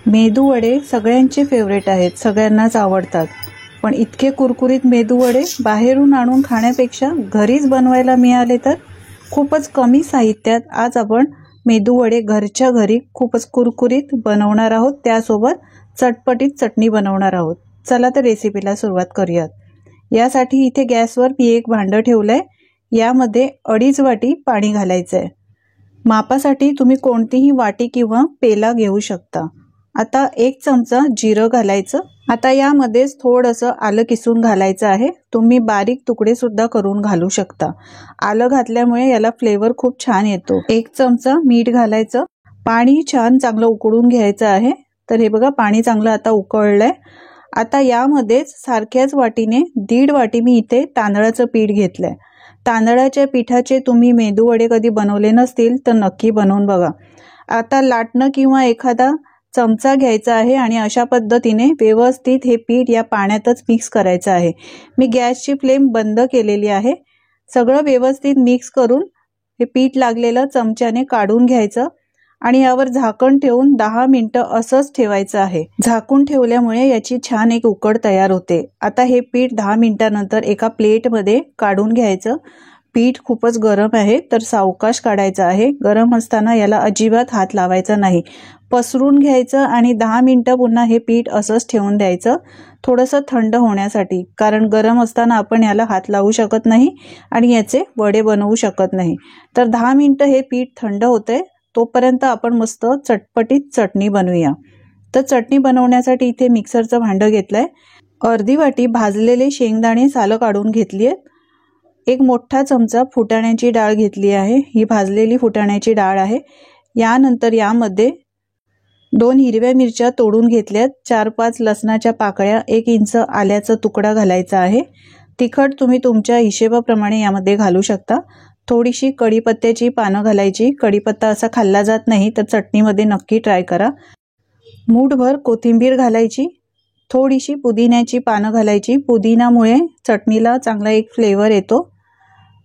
मेदू वडे सगळ्यांचे फेवरेट आहेत, सगळ्यांनाच आवडतात. पण इतके कुरकुरीत मेदू वडे बाहेरून आणून खाण्यापेक्षा घरीच बनवायला मिळाले तर खूपच कमी साहित्यात आज आपण मेदू वडे घरच्या घरी खूपच कुरकुरीत बनवणार आहोत. त्यासोबत चटपटीत चटणी बनवणार आहोत. चला तर रेसिपीला सुरुवात करूयात. यासाठी इथे गॅसवर मी एक भांडं ठेवलंय. यामध्ये 2.5 वाटी पाणी घालायचं आहे. मापासाठी तुम्ही कोणतीही वाटी किंवा पेला घेऊ शकता. आता 1 चमचा जिरं घालायचं. आता यामध्येच थोडंसं आलं किसून घालायचं आहे. तुम्ही बारीक तुकडे सुद्धा करून घालू शकता. आलं घातल्यामुळे याला फ्लेवर खूप छान येतो. 1 चमचा मीठ घालायचं. पाणी छान चांगलं उकळून घ्यायचं आहे. तर हे बघा पाणी चांगलं आता उकळलंय. आता यामध्येच सारख्याच वाटीने 1.5 वाटी मी इथे तांदळाचं पीठ घेतलंय. तांदळाच्या पिठाचे तुम्ही मेदू वडे कधी बनवले नसतील तर नक्की बनवून बघा. आता लाटणं किंवा एखादा चमचा घ्यायचा आहे आणि अशा पद्धतीने व्यवस्थित हे पीठ या पाण्यातच मिक्स करायचं आहे. मी गॅसची फ्लेम बंद केलेली आहे. सगळं व्यवस्थित मिक्स करून हे पीठ लागलेलं चमच्याने काढून घ्यायचं आणि यावर झाकण ठेवून 10 मिनिटं असंच ठेवायचं आहे. झाकून ठेवल्यामुळे याची छान एक उकड तयार होते. आता हे पीठ 10 मिनिटांनंतर एका प्लेटमध्ये काढून घ्यायचं. पीठ खूपच गरम आहे तर सावकाश काढायचं आहे. गरम असताना याला अजिबात हात लावायचा नाही. पसरून घ्यायचं आणि 10 मिनिटं पुन्हा हे पीठ असंच ठेवून द्यायचं थोडंसं थंड होण्यासाठी. कारण गरम असताना आपण याला हात लावू शकत नाही आणि याचे वडे बनवू शकत नाही. तर 10 मिनिटं हे पीठ थंड होतंय. तोपर्यंत आपण मस्त चटपटीत चटणी बनवूया. तर चटणी बनवण्यासाठी इथे मिक्सरचं भांडं घेतलंय. 1/2 वाटी भाजलेले शेंगदाणे सालं काढून घेतली आहेत. 1 मोठा चमचा फुटाण्याची डाळ घेतली आहे. ही भाजलेली फुटाण्याची डाळ आहे. यानंतर यामध्ये 2 हिरव्या मिरच्या तोडून घेतल्यात. 4-5 लसणाच्या पाकळ्या, 1 इंच आल्याचा तुकडा घालायचा आहे. तिखट तुम्ही तुमच्या हिशेबाप्रमाणे यामध्ये घालू शकता. थोडीशी कढीपत्त्याची पानं घालायची. कढीपत्ता असा खाल्ला जात नाही तर चटणीमध्ये नक्की ट्राय करा. मूठभर कोथिंबीर घालायची. थोडीशी पुदिन्याची पानं घालायची. पुदिनामुळे चटणीला चांगला एक फ्लेवर येतो.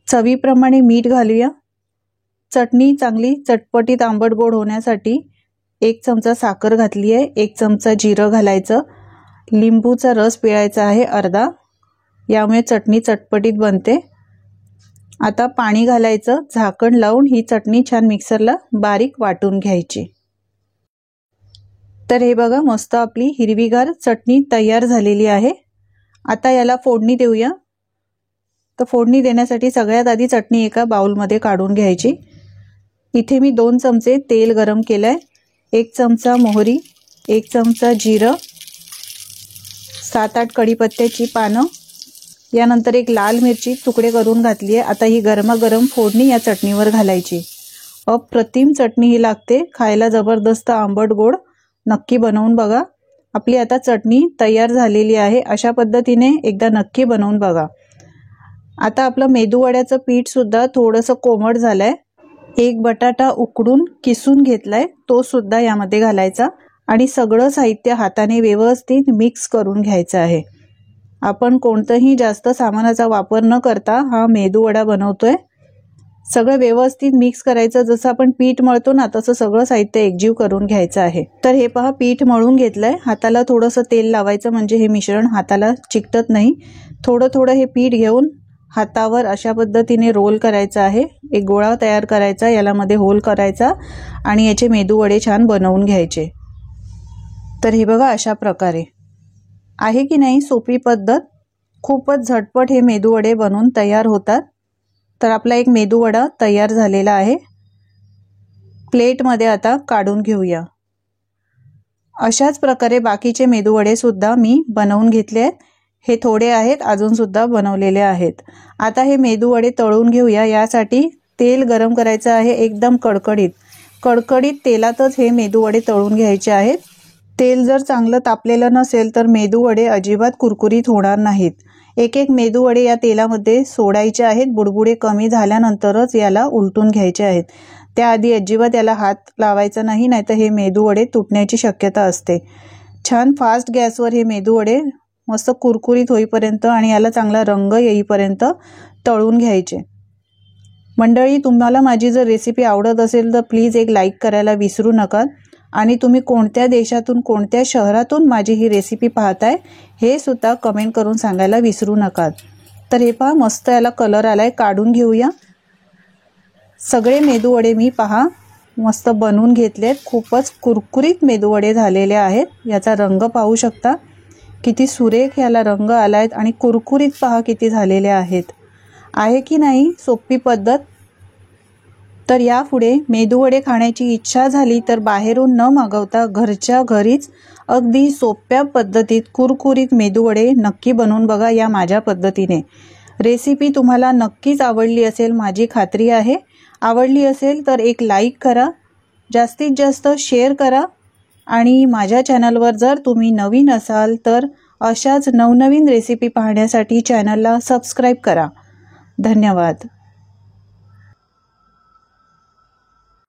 चवीप्रमाणे मीठ घालूया. चटणी चांगली चटपटीत आंबट गोड होण्यासाठी 1 चमचा साखर घातली आहे. 1 चमचा जिरं घालायचं. लिंबूचा रस पिळायचा आहे अर्धा. यामुळे चटणी चटपटीत बनते. आता पाणी घालायचं. झाकण लावून ही चटणी छान मिक्सरला बारीक वाटून घ्यायची. तर हे बघा मस्त आपली हिरवीगार चटणी तयार झालेली आहे. आता याला फोडणी देऊया. तर फोडणी देण्यासाठी सगळ्यात आधी चटणी एका बाउलमध्ये काढून घ्यायची. इथे मी 2 चमचे तेल गरम केलंय. 1 चमचा मोहरी, 1 चमचा जिरं, 7-8 कढीपत्त्याची पानं, यानंतर 1 लाल मिरची तुकडे करून घातली आहे. आता ही गरमागरम फोडणी या चटणीवर घालायची. अप्रतिम चटणी ही लागते. खायला जबरदस्त आंबट गोड. नक्की बनवून बघा. आपली आता चटणी तयार झालेली आहे. अशा पद्धतीने एकदा नक्की बनवून बघा. आता आपलं मेदू वड्याचं पीठ सुद्धा थोडंसं कोमट झालंय. 1 बटाटा उकडून किसून घेतलाय. तो सुद्धा यामध्ये घालायचा आणि सगळं साहित्य हाताने व्यवस्थित मिक्स करून घ्यायचं आहे. आपण कोणतंही जास्त सामानाचा वापर न करता हा मेदू वडा बनवतोय. सगळं व्यवस्थित मिक्स करायचं. जसं आपण पीठ मळतो ना तसं सगळं साहित्य एकजीव करून घ्यायचं आहे. तर हे पहा पीठ मळून घेतलंय. हाताला थोडंसं तेल लावायचं म्हणजे हे मिश्रण हाताला चिकटत नाही. थोडं थोडं हे पीठ घेऊन हातावर अशा पद्धतीने रोल करायचा आहे. एक गोळा तयार करायचा, याला मध्ये होल करायचा आणि याचे मेदू वडे छान बनवून घ्यायचे. तर हे बघा अशा प्रकारे आहे की नाही सोपी पद्धत. खूपच झटपट हे मेदू वडे बनवून तयार होतात. तर आपला एक मेदू वडा तयार झालेला आहे. प्लेटमध्ये आता काढून घेऊया. अशाच प्रकारे बाकीचे मेदू वडे सुद्धा मी बनवून घेतले आहेत. हे थोडे आहेत, अजून सुद्धा बनवलेले आहेत. आता हे मेदू वडे तळून घेऊया. यासाठी तेल गरम करायचं आहे एकदम कडकडीत. कडकडीत तेलातच हे मेदू वडे तळून घ्यायचे आहेत. तेल जर चांगलं तापलेलं नसेल तर मेदू वडे अजिबात कुरकुरीत होणार नाहीत. एक एक मेदू वडे या तेलामध्ये सोडायचे आहेत. बुडबुडे कमी झाल्यानंतरच याला उलटून घ्यायचे आहेत. त्याआधी अजिबात याला हात लावायचा नाही, नाहीतर हे मेदू वडे तुटण्याची शक्यता असते. छान फास्ट गॅसवर हे मेदू वडे मस्त कुरकुरीत होईपर्यंत आणि याला चांगला रंग येईपर्यंत तळून घ्यायचे. मंडळी, तुम्हाला माझी जर रेसिपी आवडत असेल तर प्लीज एक लाईक करायला विसरू नका. आणि तुम्ही कोणत्या देशातून कोणत्या शहरातून माझी ही रेसिपी पाहताय हे सुद्धा कमेंट करून सांगायला विसरू नका। तर हे पहा मस्त याला कलर आलाय, काढून घेऊया। सगळे मेदूवडे मी पहा मस्त बनवून घेतलेत। खूपच कुरकुरीत मेदूवडे झालेले आहेत। याचा रंग पाहू शकता, किती सुरेख याला रंग आलाय आणि कुरकुरीत पहा किती झालेले आहेत। आहे की नाही सोपी पद्धत? तर यापुढे मेदूवडे खाण्याची इच्छा झाली तर बाहेरून न मागवता घरच्या घरीच अगदी सोप्या पद्धतीत कुरकुरीत मेदूवडे नक्की बनवून बघा या माझ्या पद्धतीने। रेसिपी तुम्हाला नक्कीच आवडली असेल माझी खात्री आहे। आवडली असेल तर एक लाईक करा, जास्तीत जास्त शेअर करा आणि माझ्या चॅनलवर जर तुम्ही नवीन असाल तर अशाच नवनवीन रेसिपी पाहण्यासाठी चॅनलला सबस्क्राईब करा। धन्यवाद।